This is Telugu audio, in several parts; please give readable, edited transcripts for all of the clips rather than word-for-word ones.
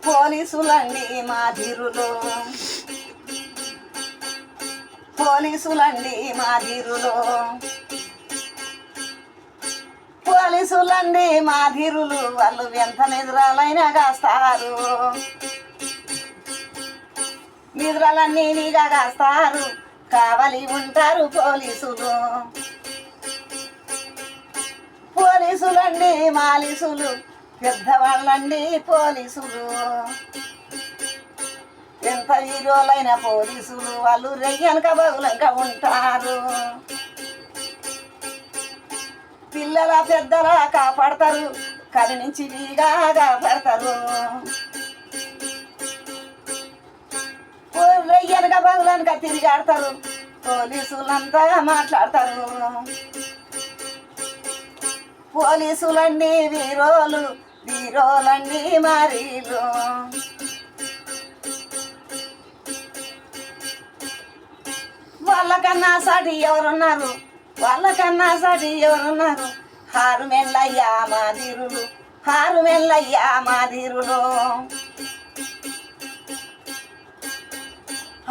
పోలీసులండి మా ధీరులు, పోలీసులండి మా ధీరులు, పోలీసులండి మా ధీరులు. వాళ్ళు ఎంత నిద్రలైనా కాస్తారు, నిద్రలన్నీ నీగా కాస్తారు. కావలి ఉంటారు పోలీసులు, పోలీసులండి మాలీసులు. పెద్దవాళ్ళండి పోలీసులు, ఎంత హీరోలైన పోలీసులు. వాళ్ళు రెయ్యనక బగులంక ఉంటారు, పిల్లల పెద్దల కాపాడతారు. కలి నుంచి వీగా కాపాడతారు, రెయ్యనక బగులనక తిరిగాడతారు. పోలీసులంతా మాట్లాడతారు, పోలీసులండి వీరోలు, వీరోలండి మారీలు. వాళ్ళకన్నా సాటి ఎవరున్నారు, వాళ్ళకన్నా సాటి ఎవరున్నారు. హారు మెల్లయ్యా మా ధీరులు, హారు మెల్లయ్యా మా ధీరులు.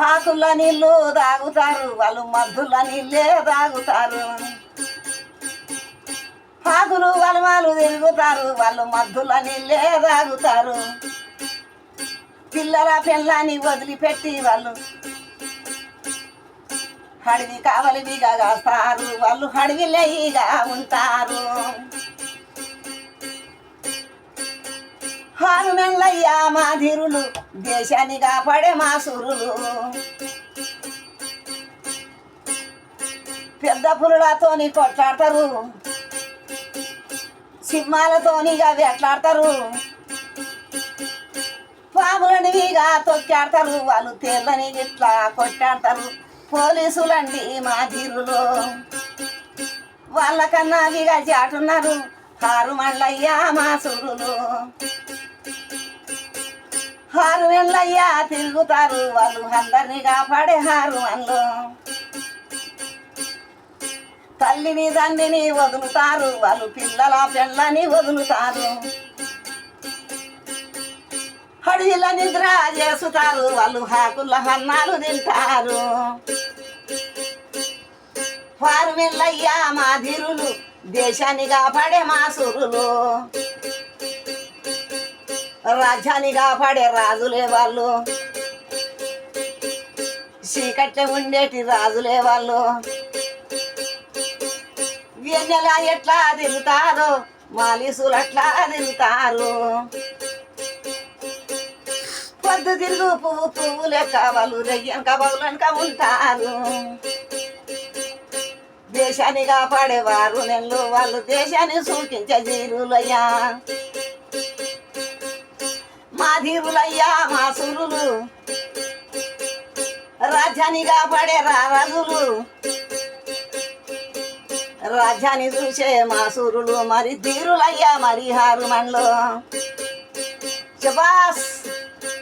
ఆకుల నీళ్ళు తాగుతారు, వాళ్ళు మద్దుల నీళ్ళే తాగుతారు. ఆకులు వలమాలు తిరుగుతారు, వాళ్ళు మద్దుల నీళ్ళే తాగుతారు. పిల్లల పిల్లని వదిలిపెట్టి వాళ్ళు హడివి కావలివిగా కాస్తారు. వాళ్ళు హడివిలేయిగా ఉంటారు. హారు మెల్లయ్యా మా ధీరులు, దేశాన్ని కాపాడే మా సూరులు. పెద్ద పురులతోని కొట్లాడతారు, సింహాలతోనిగా వెట్లాడతారు. పాములనివిగా తొక్కాడతారు, వాళ్ళు తేళ్ళని ఇట్లా కొట్టాడతారు. పోలీసులండి మా ధీరులు, వాళ్ళకన్నా విగా చాటున్నారు. హారు మల్లయ్యా మా సూరులు, హారు మెల్లయ్యా తిరుగుతారు. వాళ్ళు అందరినీ కాపాడే హారు వాళ్ళు. తల్లిని తండ్రిని వదులుతారు, వాళ్ళు పిల్లల పిల్లని వదులుతారు. అడవిల నిద్ర చేస్తారు, వాళ్ళు హాకుల హన్నాలు తింటారు. హారు మెల్లయ్యా మా ధీరులు, దేశాన్ని కాపాడే మా సూరులు. రాజ్యాన్ని కాపాడే రాజులే వాళ్ళు, చీకట్లే ఉండేటి రాజులే వాళ్ళు. వెన్నెల ఎట్లా తిరుగుతారో మాలీసులు అట్లా తిరుగుతారు. పొద్దు తిరుగు పువ్వు పువ్వు లెక్క వాళ్ళు రెయ్యనక బగులనక ఉంటారు. దేశాన్ని కాపాడేవారు నెల్లు, వాళ్ళు దేశాన్ని సూచించే ధీరులయ్యా మా ధీరులయ్యా మా సూరులు. రాజ్యాన్ని కాపాడే రాజులు, రాజ్యాన్ని చూసే మా సూరులు. మరి ధీరులయ్యా మరి హారు మండలు. శబాస్.